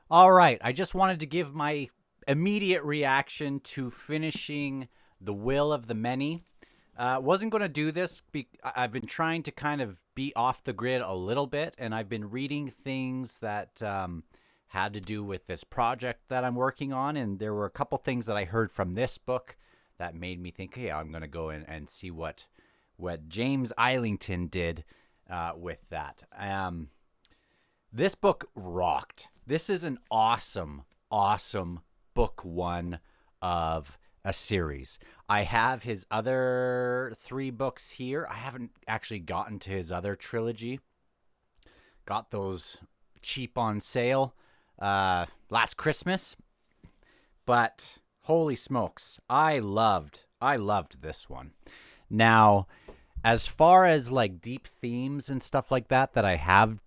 All right. I just wanted to give my immediate reaction to finishing The Will of the Many. Wasn't going to do this. I've been trying to kind of be off the grid a little bit, and I've been reading things that had to do with this project that I'm working on. And there were a couple things that I heard from this book that made me think, hey, I'm going to go in and see what James Islington did with that. This book rocked. This is an awesome, awesome book one of a series. I have his other three books here. I haven't actually gotten to his other trilogy. Got those cheap on sale last Christmas. But holy smokes, I loved this one. Now, as far as like deep themes and stuff like that I have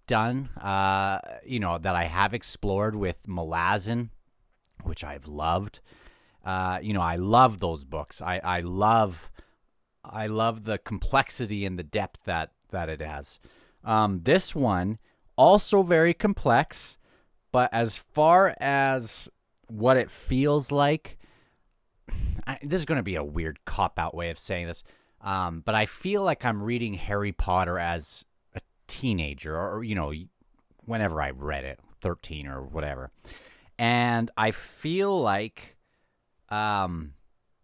done, that I have explored with Malazan, which I've loved. I love those books. I love the complexity and the depth that it has. This one also very complex, but as far as what it feels like, this is going to be a weird cop-out way of saying this, but I feel like I'm reading Harry Potter as a teenager, or whenever I read it, 13 or whatever. And I feel like, man,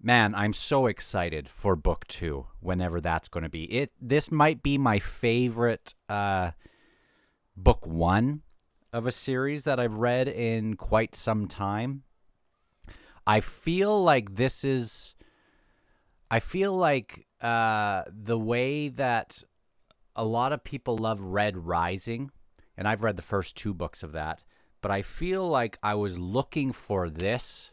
I'm so excited for book 2, whenever that's going to be. This might be my favorite book 1 of a series that I've read in quite some time. I feel like the way that a lot of people love Red Rising, and I've read the first 2 books of that, but I feel like I was looking for this,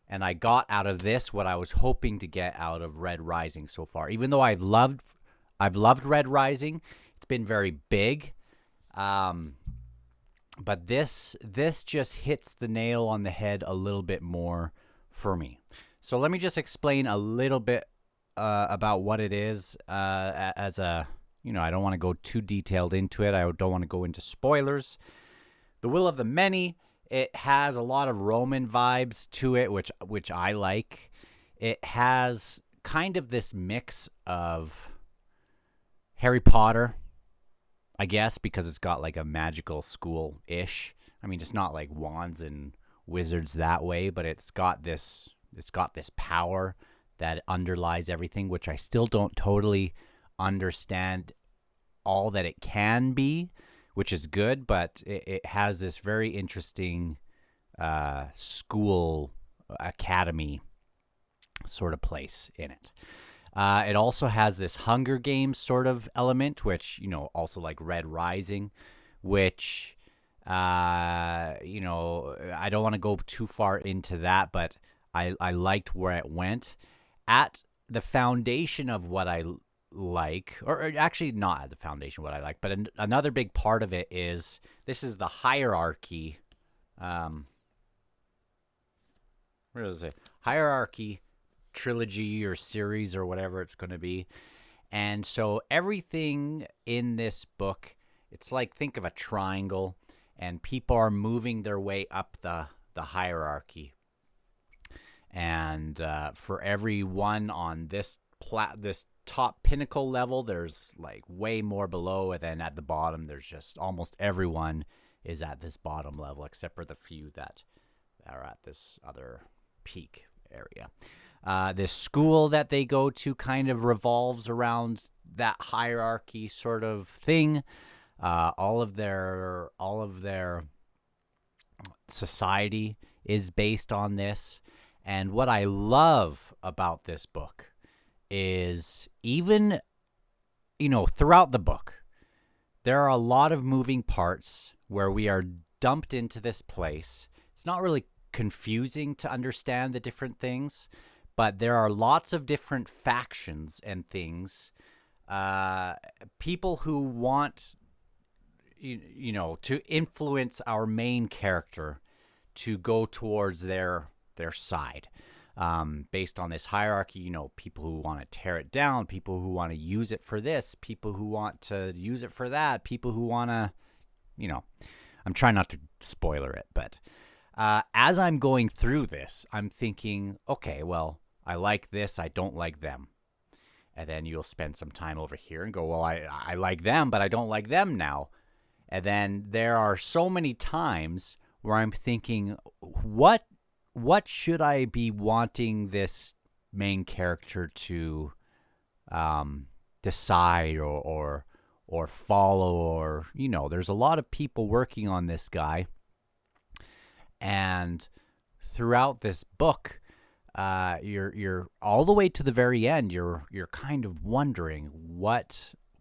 and I got out of this what I was hoping to get out of Red Rising so far. Even though I've loved Red Rising, it's been very big, but this just hits the nail on the head a little bit more for me. So let me just explain a little bit about what it is as a, I don't want to go too detailed into it. I don't want to go into spoilers. The Will of the Many, it has a lot of Roman vibes to it, which I like. It has kind of this mix of Harry Potter, I guess, because it's got like a magical school-ish. I mean, it's not like wands and wizards that way, but it's got this power that underlies everything, which I still don't totally understand all that it can be, which is good, but it has this very interesting school academy sort of place in it. It also has this Hunger Games sort of element, which, also like Red Rising, which, I don't want to go too far into that, but I liked where it went. At the foundation of what I like, or actually not at the foundation of what I like, but another big part of it is, this is the hierarchy. Where is it? Hierarchy trilogy or series or whatever it's going to be. And so everything in this book, it's like, think of a triangle, and people are moving their way up the hierarchy. And for every one on this top pinnacle level, there's like way more below, and then at the bottom, there's just almost everyone is at this bottom level, except for the few that are at this other peak area. This school that they go to kind of revolves around that hierarchy sort of thing. All of their society is based on this. And what I love about this book is, even, throughout the book, there are a lot of moving parts where we are dumped into this place. It's not really confusing to understand the different things, but there are lots of different factions and things. People who want, to influence our main character to go towards their side, based on this hierarchy. People who want to tear it down, people who want to use it for this, people who want to use it for that, people who want to, I'm trying not to spoiler it. But as I'm going through this, I'm thinking, okay, well, I like this, I don't like them. And then you'll spend some time over here and go, well, I like them, but I don't like them now. And then there are so many times where I'm thinking, what should I be wanting this main character to decide or follow? Or, there's a lot of people working on this guy. And throughout this book, you're all the way to the very end. You're kind of wondering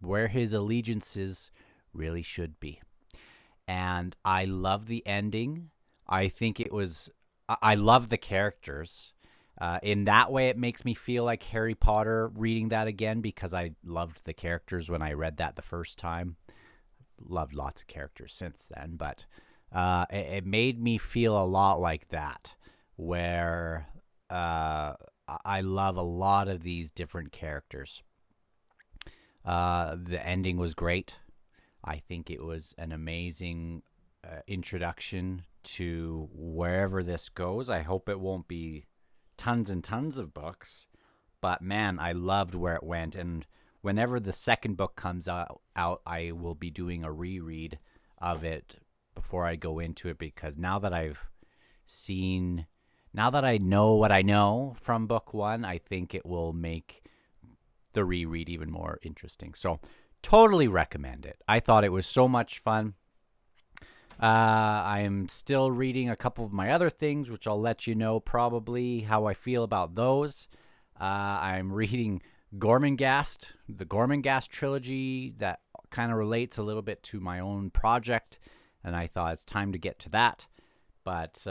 where his allegiances really should be. And I love the ending. I think I love the characters. In that way, it makes me feel like Harry Potter reading that again, because I loved the characters when I read that the first time. Loved lots of characters since then, but it made me feel a lot like that, where I love a lot of these different characters. The ending was great. I think it was an amazing introduction to wherever this goes. I hope it won't be tons and tons of books, but man, I loved where it went. And whenever the second book comes out, I will be doing a reread of it before I go into it, because now that I know what I know from book one, I think it will make the reread even more interesting. So totally recommend it. I thought it was so much fun. I am still reading a couple of my other things, which I'll let you know probably how I feel about those. I'm reading Gormenghast, the Gormenghast trilogy, that kind of relates a little bit to my own project, and I thought it's time to get to that. But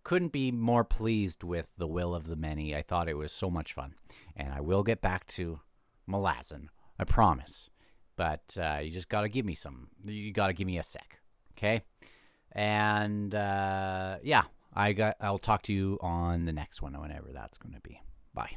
couldn't be more pleased with The Will of the Many. I thought it was so much fun. And I will get back to Malazan, I promise. But you just got to give me you got to give me a sec, okay? And yeah, I'll talk to you on the next one, whenever that's going to be. Bye.